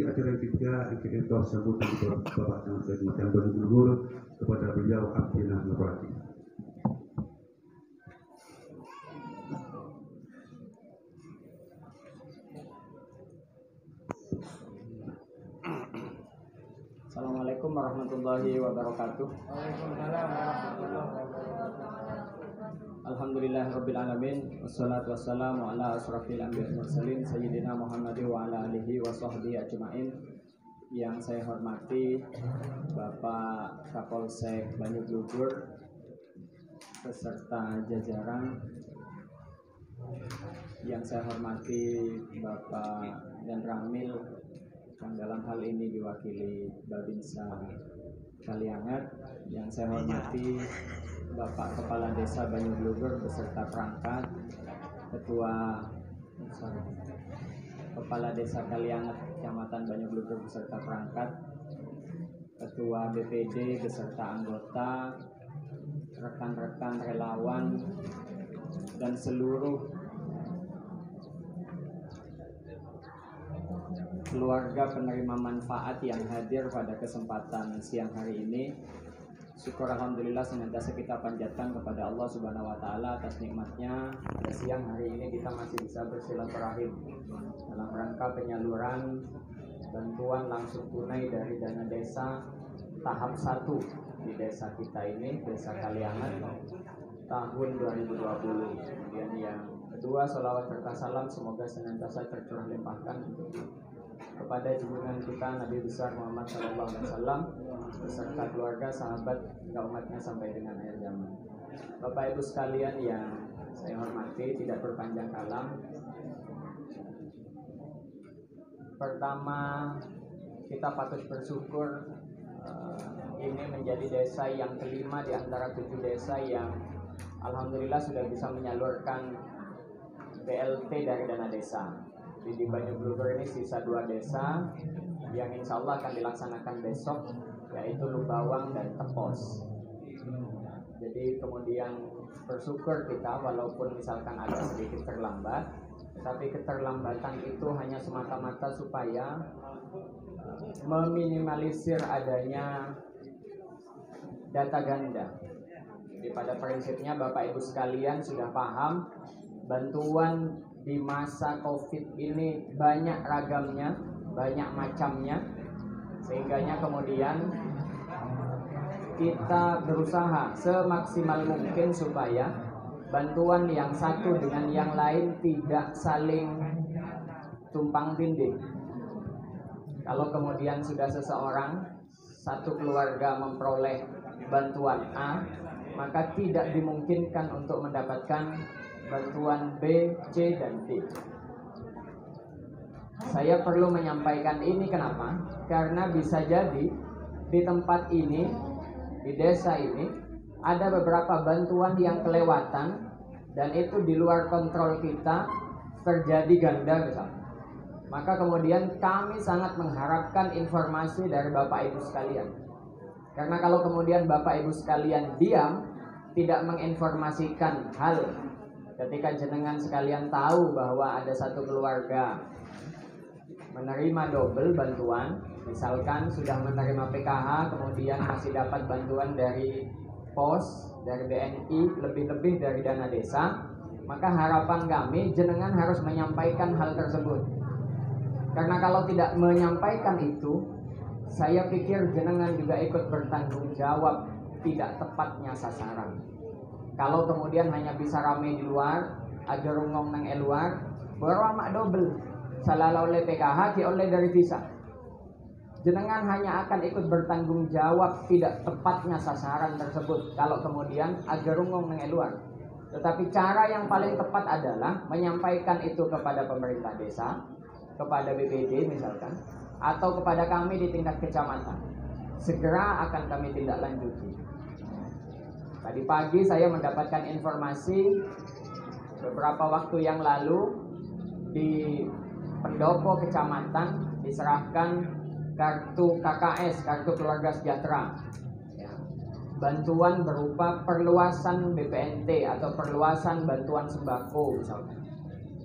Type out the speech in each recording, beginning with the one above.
memasuki acara ketiga kita sambutan Bapak Kecamatan Banyu Luhur kepada beliau Abdillah Nurwati. Assalamualaikum warahmatullahi wabarakatuh. Alhamdulillahirabbil alamin wassalatu wassalamu ala asrofil anbiya'i wal mursalin sayyidina Muhammadin wa ala alihi wa sahbihi ajmain. Yang saya hormati Bapak Kapolsek Banyu Luhur beserta jajaran. Yang saya hormati Bapak dan Ramil yang dalam hal ini diwakili Babinsa Kaliangat. Yang saya hormati Bapak Kepala Desa Banyu Luhur beserta perangkat, Kepala Desa Kaliangat Kecamatan Banyu Luhur beserta perangkat, Ketua BPD beserta anggota, rekan-rekan relawan, dan seluruh keluarga penerima manfaat yang hadir pada kesempatan siang hari ini. Syukur alhamdulillah senantiasa kita panjatkan kepada Allah Subhanahu wa taala atas nikmatnya pada siang hari ini kita masih bisa bersilaturahim dalam rangka penyaluran bantuan langsung tunai dari dana desa tahap 1 di desa kita ini, Desa Kaliangat, tahun 2020. Kemudian yang kedua, sholawat serta salam semoga senantiasa tercurah limpahkan kepada junjungan kita Nabi besar Muhammad SAW beserta keluarga, sahabat, hingga umatnya sampai dengan akhir zaman. Bapak Ibu sekalian yang saya hormati, tidak berpanjang kalam. Pertama, kita patut bersyukur ini menjadi desa yang kelima di antara 7 desa yang alhamdulillah sudah bisa menyalurkan BLT dari dana desa. Di Banyu Luhur ini sisa 2 desa yang insya Allah akan dilaksanakan besok, yaitu Lubawang dan Tepos. Jadi kemudian bersyukur kita walaupun misalkan agak sedikit terlambat, tetapi keterlambatan itu hanya semata-mata supaya meminimalisir adanya data ganda. Jadi pada prinsipnya Bapak Ibu sekalian sudah paham bantuan di masa COVID ini banyak ragamnya, banyak macamnya, sehingganya kemudian kita berusaha semaksimal mungkin supaya bantuan yang satu dengan yang lain tidak saling tumpang tindih. Kalau kemudian sudah seseorang, satu keluarga memperoleh bantuan A, maka tidak dimungkinkan untuk mendapatkan bantuan B, C, dan D. Saya perlu menyampaikan ini kenapa? Karena bisa jadi di tempat ini, di desa ini, ada beberapa bantuan yang kelewatan dan itu di luar kontrol kita, terjadi ganda misalnya. Maka kemudian kami sangat mengharapkan informasi dari Bapak Ibu sekalian. Karena kalau kemudian Bapak Ibu sekalian diam, tidak menginformasikan hal, ketika jenengan sekalian tahu bahwa ada satu keluarga menerima double bantuan, misalkan sudah menerima PKH, kemudian masih dapat bantuan dari POS, dari BNI, lebih-lebih dari dana desa, maka harapan kami jenengan harus menyampaikan hal tersebut. Karena kalau tidak menyampaikan itu, saya pikir jenengan juga ikut bertanggung jawab tidak tepatnya sasaran. Kalau kemudian hanya bisa rame di luar, ada rungong nang luar, baru amak double. Salah oleh PKH, ki oleh dari visa. Jenengan hanya akan ikut bertanggung jawab tidak tepatnya sasaran tersebut kalau kemudian ada rungong nang luar. Tetapi cara yang paling tepat adalah menyampaikan itu kepada pemerintah desa, kepada BPD misalkan, atau kepada kami di tingkat kecamatan. Segera akan kami tindak lanjuti. Tadi pagi saya mendapatkan informasi beberapa waktu yang lalu di pendopo kecamatan diserahkan kartu KKS, kartu keluarga sejahtera. Bantuan berupa perluasan BPNT atau perluasan bantuan sembako misalkan.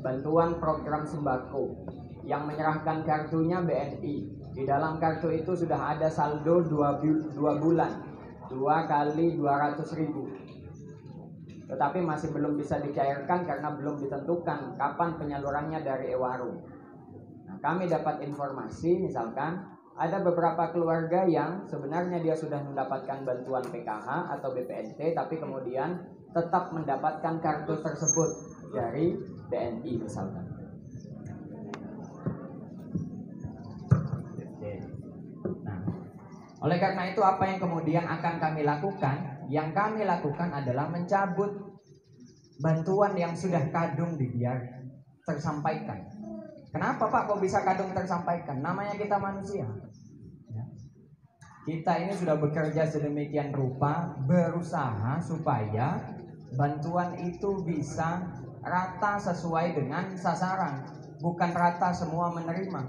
Bantuan program sembako yang menyerahkan kartunya BNI. Di dalam kartu itu sudah ada saldo 2 bulan, 2 kali 200.000. Tetapi masih belum bisa dicairkan karena belum ditentukan kapan penyalurannya dari Ewarung. Nah, kami dapat informasi misalkan ada beberapa keluarga yang sebenarnya dia sudah mendapatkan bantuan PKH atau BPNT, tapi kemudian tetap mendapatkan kartu tersebut dari BNI misalkan. Nah, oleh karena itu apa yang kemudian akan kami lakukan? Yang kami lakukan adalah mencabut bantuan yang sudah kadung dibiar tersampaikan. Kenapa Pak kok bisa kadung tersampaikan? Namanya kita manusia. Kita ini sudah bekerja sedemikian rupa, berusaha supaya bantuan itu bisa rata sesuai dengan sasaran. Bukan rata semua menerima,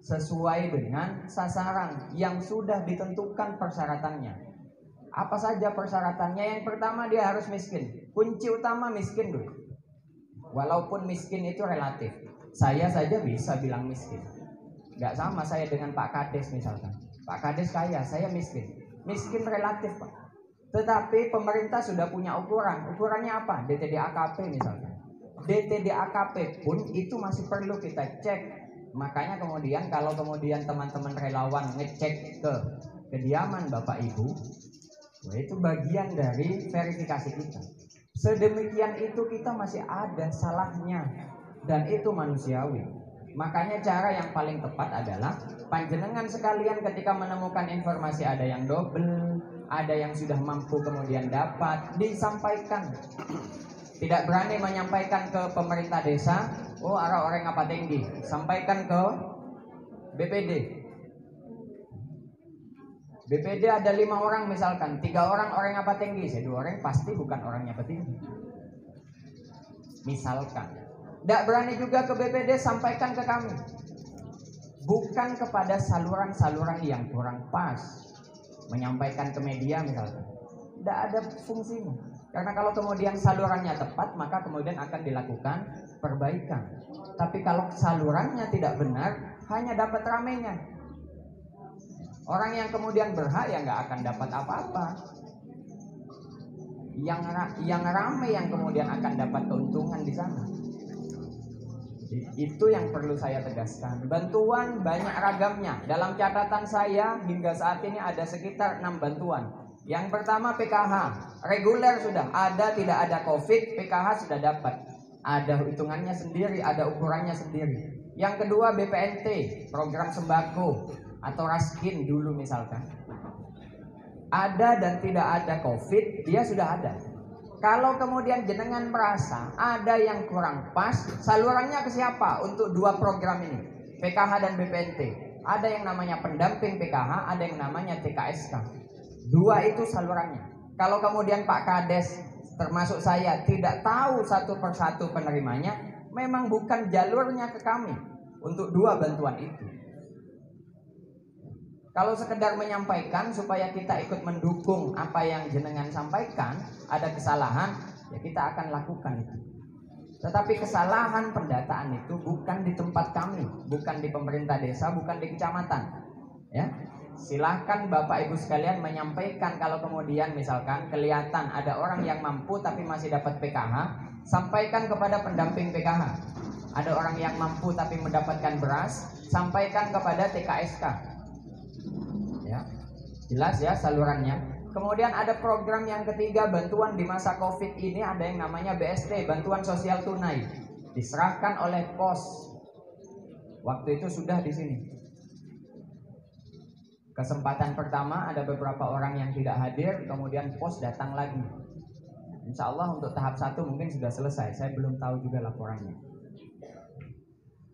sesuai dengan sasaran yang sudah ditentukan persyaratannya. Apa saja persyaratannya? Yang pertama dia harus miskin. Kunci utama miskin dulu. Walaupun miskin itu relatif. Saya saja bisa bilang miskin. Gak sama saya dengan Pak Kades misalkan. Pak Kades kaya, saya miskin. Miskin relatif Pak. Tetapi pemerintah sudah punya ukuran. Ukurannya apa? DTD AKP misalkan. DTD AKP pun itu masih perlu kita cek. Makanya kemudian kalau kemudian teman-teman relawan ngecek ke kediaman Bapak Ibu, wah, itu bagian dari verifikasi kita. Sedemikian itu kita masih ada salahnya, dan itu manusiawi. Makanya cara yang paling tepat adalah panjenengan sekalian ketika menemukan informasi ada yang double, ada yang sudah mampu kemudian dapat, disampaikan. Tidak berani menyampaikan ke pemerintah desa, oh arah orang apa tinggi, sampaikan ke BPD. BPD ada 5 orang misalkan, 3 orang apa tinggi, 2 orang pasti bukan orangnya petinggi. Misalkan. Tidak berani juga ke BPD, sampaikan ke kami. Bukan kepada saluran-saluran yang kurang pas. Menyampaikan ke media misalkan. Tidak ada fungsinya. Karena kalau kemudian salurannya tepat, maka kemudian akan dilakukan perbaikan. Tapi kalau salurannya tidak benar, hanya dapat ramenya. Orang yang kemudian berhak ya nggak akan dapat apa-apa. Yang ramai yang kemudian akan dapat keuntungan di sana. Itu yang perlu saya tegaskan. Bantuan banyak ragamnya. Dalam catatan saya hingga saat ini ada sekitar 6 bantuan. Yang pertama PKH, reguler sudah ada, tidak ada COVID, PKH sudah dapat. Ada hitungannya sendiri, ada ukurannya sendiri. Yang kedua BPNT, program sembako atau raskin dulu misalkan. Ada dan tidak ada COVID, dia sudah ada. Kalau kemudian jenengan merasa ada yang kurang pas, salurannya ke siapa untuk 2 program ini? PKH dan BPNT. Ada yang namanya pendamping PKH, ada yang namanya TKSK. 2 itu salurannya. Kalau kemudian Pak Kades termasuk saya tidak tahu satu persatu penerimanya, memang bukan jalurnya ke kami untuk 2 bantuan itu. Kalau sekedar menyampaikan supaya kita ikut mendukung apa yang jenengan sampaikan, ada kesalahan, ya kita akan lakukan itu. Tetapi kesalahan pendataan itu bukan di tempat kami, bukan di pemerintah desa, bukan di kecamatan. Ya, silahkan Bapak Ibu sekalian menyampaikan kalau kemudian misalkan kelihatan ada orang yang mampu tapi masih dapat PKH, sampaikan kepada pendamping PKH. Ada orang yang mampu tapi mendapatkan beras, sampaikan kepada TKSK. Ya, jelas ya salurannya. Kemudian ada program yang ketiga, bantuan di masa COVID ini ada yang namanya BST, bantuan sosial tunai. Diserahkan oleh pos. Waktu itu sudah di sini. Kesempatan pertama ada beberapa orang yang tidak hadir, kemudian pos datang lagi. Insya Allah untuk tahap 1 mungkin sudah selesai. Saya belum tahu juga laporannya.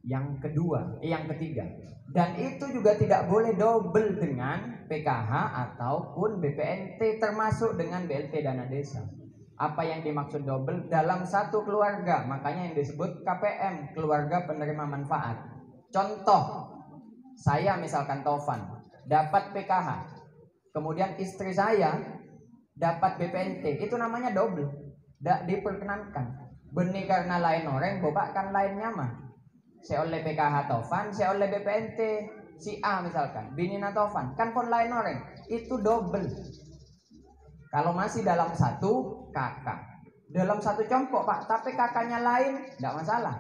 Yang ketiga. Dan itu juga tidak boleh double dengan PKH ataupun BPNT, termasuk dengan BLT dana desa. Apa yang dimaksud double? Dalam satu keluarga, makanya yang disebut KPM, keluarga penerima manfaat. Contoh, saya misalkan Taufan dapat PKH, kemudian istri saya dapat BPNT, itu namanya double. Tidak diperkenankan. Benih karena lain orang, bobak kan lainnya mah. Saya oleh PKH Taufan, saya oleh BPNT si A misalkan, Binina Taufan, kan pon lain orang, itu double. Kalau masih dalam satu kakak, dalam satu congkok Pak, tapi kakaknya lain, tidak masalah.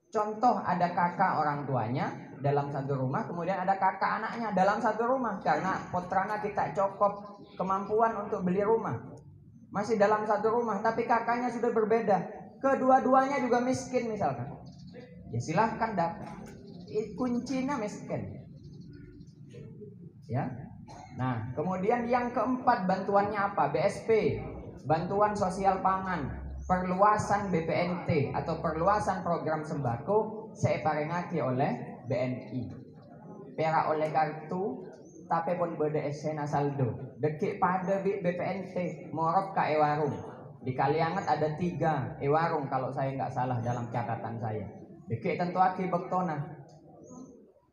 Contoh ada kakak orang tuanya dalam satu rumah, kemudian ada kakak anaknya dalam satu rumah, karena putrana kita cukup kemampuan untuk beli rumah, masih dalam satu rumah, tapi kakaknya sudah berbeda, kedua-duanya juga miskin misalkan, ya silahkan dapat. Kuncinya miskin, ya. Nah, kemudian yang keempat bantuannya apa? BSP, bantuan sosial pangan, perluasan BPNT atau perluasan program sembako saya parengake oleh BNI. Pera oleh kartu, tapi pun beda esena saldo. Dekik pada BPNT, morok ke ewarung. Di Kalianget ada 3 ewarung kalau saya nggak salah dalam catatan saya. Dekik tentu aki bektona.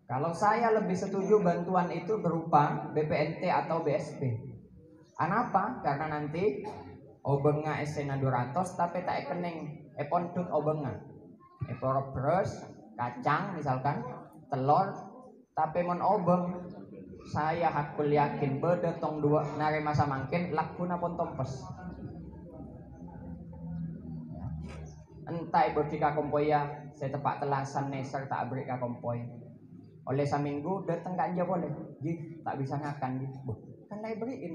Kalau saya lebih setuju bantuan itu berupa BPNT atau BSP. Kenapa? Karena nanti obenga esena 200 tapi tak ekening epontut obenga. Eporop beras, kacang misalkan, telur, tapi mon obeng saya hakul yakin beda tong 2 nare masa mangkin lakuna pon tompes. Entah berdika kompoy ya, saya tepak telasan neser tak beri ka kompoy. Oleh saminggu datang gak aja boleh, gih tak bisa ngakan gih, kan lai beri 600,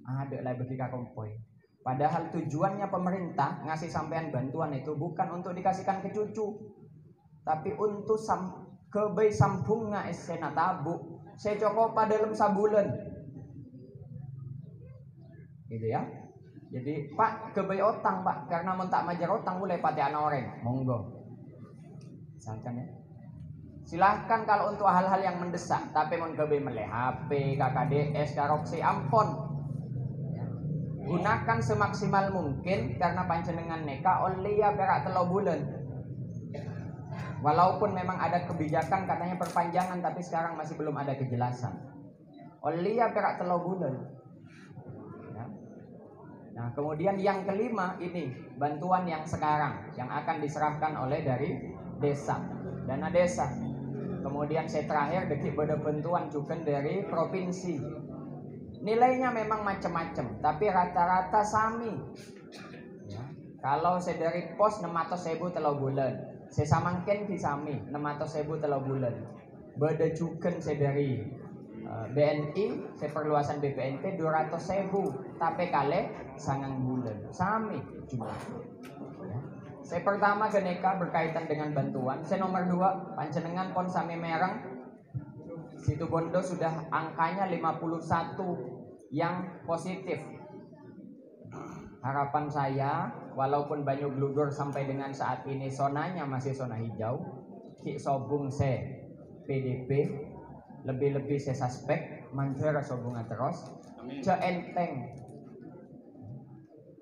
ada lai beri ka kompoy. Padahal tujuannya pemerintah ngasih sampean bantuan itu bukan untuk dikasihkan ke cucu, tapi untuk kebay sambung nga esena tabu, saya cokok pada dalam sabulan, gitu ya. Jadi Pak kebay otang Pak, karena mau tak majar otang boleh pati anak orang, monggo, misalkan ya. Silahkan kalau untuk hal-hal yang mendesak, tapi mau kebay meleh HP, KKDS, karoksi, ampon. Ya. Gunakan semaksimal mungkin karena panjenengan neka oleh ya perak 3 bulan. Walaupun memang ada kebijakan katanya perpanjangan, tapi sekarang masih belum ada kejelasan. Oleh ya perak 3 bulan. Ya. Nah, kemudian yang kelima ini bantuan yang sekarang yang akan diserahkan oleh dari desa, dana desa. Kemudian saya terakhir dekik pada bantuan juga dari provinsi. Nilainya memang macam-macam, tapi rata-rata sami. Ya. Kalau saya dari pos 600.000 3 bulan, saya samangken di sami 600.000 3 bulan. Beda juga saya dari BNI, saya perluasan BPNT 200.000, tapi kali 9 bulan, sami jumlah. Ya. Saya pertama geneka berkaitan dengan bantuan. Saya nomor 2 panjenengan pon sami mereng. Situ Bondo sudah angkanya 51 yang positif. Harapan saya walaupun Banyu Gludur sampai dengan saat ini zonanya masih zona hijau, Ki Sobung se PDP, lebih-lebih saya suspek manjera sobungan terus. Ce enteng.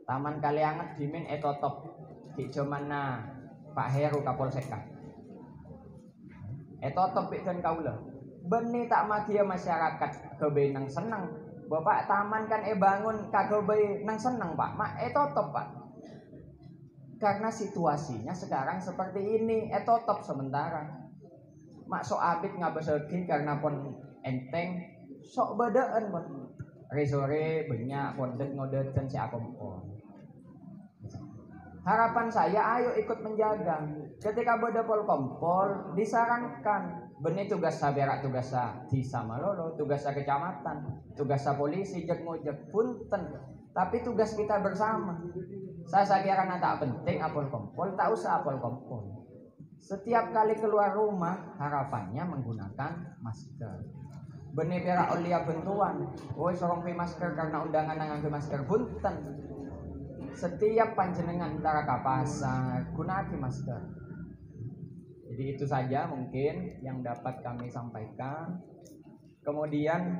Taman Kalianget dimin etotop. Di mana Pak Heru Kapolseka etotop dan kaula beni tak magia masyarakat kebay nang seneng Bapak taman kan bangun kagobay nang seneng Pak mak etotop Pak, karena situasinya sekarang seperti ini etotop sementara mak sok abit ngabesegi karena pon enteng sok badaan pon resore banyak pondet ngodetan si akompon. Harapan saya ayo ikut menjaga. Ketika boda pol kompol disarankan benih tugas saberak tugas di Samalolo, tugas kecamatan, tugas polisi jek ngojek punten. Tapi tugas kita bersama. Saya kira tak penting apol kompol, tak usah apol kompol. Setiap kali keluar rumah harapannya menggunakan masker. Benih perak olia bentuan. Woi sorong pi masker karena undangan nang masker punten. Setiap panjenengan antara ke pasar gunaki masker. Jadi itu saja mungkin yang dapat kami sampaikan. Kemudian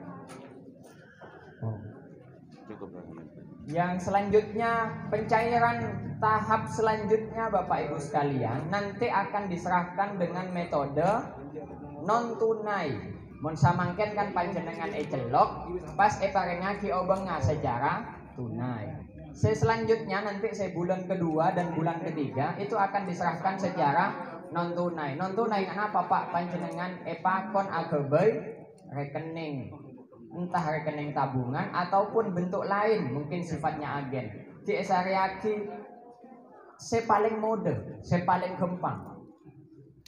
yang selanjutnya pencairan tahap selanjutnya Bapak Ibu sekalian nanti akan diserahkan dengan metode non tunai. Mun samangken kan panjenengan celok pas parengake obenga secara tunai. Selanjutnya nanti bulan kedua dan bulan ketiga itu akan diserahkan secara non tunai. Non tunai kenapa Pak? Panjenengan pakon agabay rekening, entah rekening tabungan ataupun bentuk lain, mungkin sifatnya agen. Di syariati paling mode, paling gampang.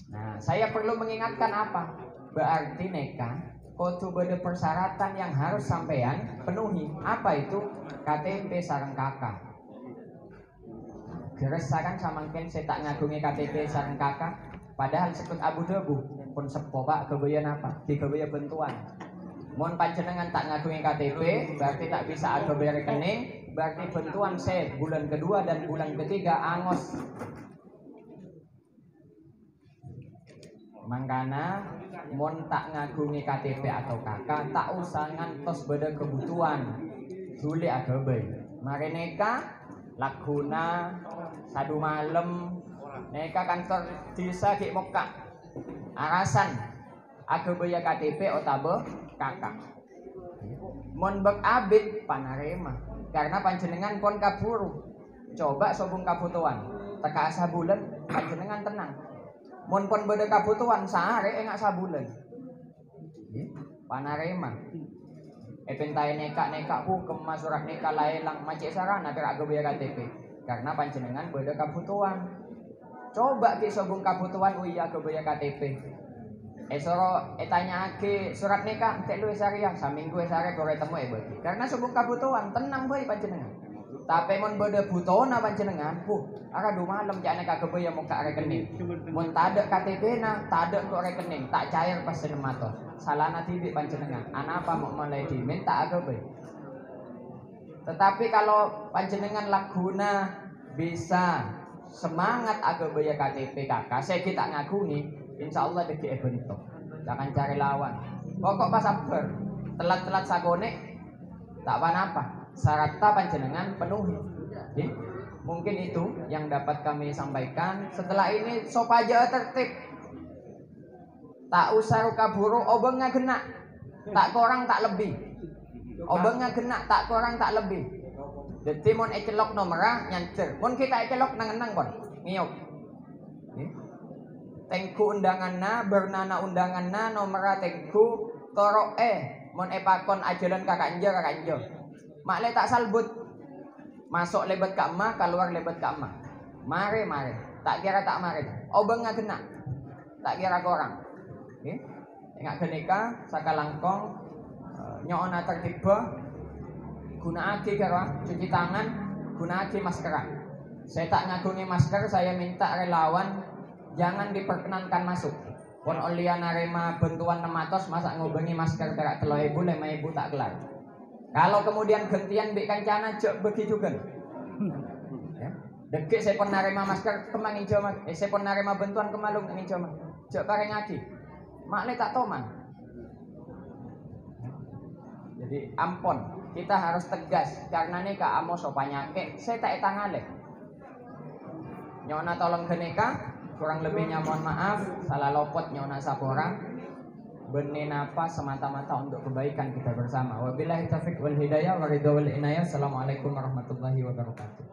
Nah, saya perlu mengingatkan apa? Berarti nikah kudu beda persyaratan yang harus sampean penuhi. Apa itu? KTP sareng kakak. Geresakan samangken saya tak ngagungi KTP sareng kakak. Padahal sekut abu debu pun sepo Pak kebayan apa? Di kebaya bentuan. Mohon panjenengan tak ngagungi KTP berarti tak bisa agabay rekening. Berarti bentuan bulan kedua dan bulan ketiga angos. Mangkana mon tak ngagungi KTP atau kakak tak usah ngantos beda kebutuhan suli agabay. Mari neka laguna sadu malam neka kantor desa di Mokah arasan agabaya KTP otabe kakak. Mon bek abid panarema karena panjenengan pon kaburu. Coba sobung kabutuhan teka sabulan panjenengan tenang. Mon pon beda kabutuhan sehari enggak sabulan. Panarema. Pentai neka hukum surat neka lailang macet sarana kira agabaya KTP. Karena panjenengan beda kabutuhan. Coba ki sobung kabutuhan uya agabaya KTP. Soro tanya ke surat nikah entek lu syariah saminggu sare kore temu bagi. Karena sebung kabutuhan tenang bae panjenengan. Tapi mon beda butuhna panjenengan, ara du malam cak nek agabaya muka rekening. Mun tade KTP na, tade kok rekening, tak cair pas senemato. Salana tidik panjenengan. Anapa mau mulai diminta agabay. Tetapi kalau panjenengan laguna bisa semangat agabaya KTP kakak, saya kita ngagungi insya Allah deki bentuk. Jangan cari lawan. Pokok pas sabar. Telat-telat sagone tak apa-apa. Syarat panjenengan penuhi. Mungkin itu yang dapat kami sampaikan. Setelah ini sop aja tertib. Tak usah kaburu obengnya kena. Tak kurang tak lebih. Obengnya kena tak kurang tak lebih. Jadi mon ecelok nomera nyancer. Mon kita ecelok nang-nang kon. Ngiyok. Tengku undanganna bernana undanganna nomera tengku toro mon pakon ajalan kakak njo makle tak salbut masuk lebat ka emak keluar lebat ka emak mare tak kira tak mare obeng ngagena tak kira korang enggak genika sakalangkong nyoona tertiba gunaake karo cuci tangan gunaake maskeran. Saya tak ngagungi masker, saya minta relawan jangan diperkenankan masuk. Pon olia narema bentuan 600 masa ngobengi masker terak 3.000 5.000 tak kelar. Kalau kemudian gantian bik kancana jek begitu kan. Ya. Dekik saya pon narema masker kemang ijo mas. Saya pon narema bentuan kemalung ijo mas. Jek bareng ngadi. Makle tak toman. Jadi ampon, kita harus tegas karena nika amo sopanyake saya tak etangale. Nyona tolong geneka kurang lebihnya mohon maaf, salah lopot nyona saporang. Benih napa semata-mata untuk kebaikan kita bersama. Wabillahi taufiq wal hidayah wa ridha wal inayah. Assalamualaikum warahmatullahi wabarakatuh.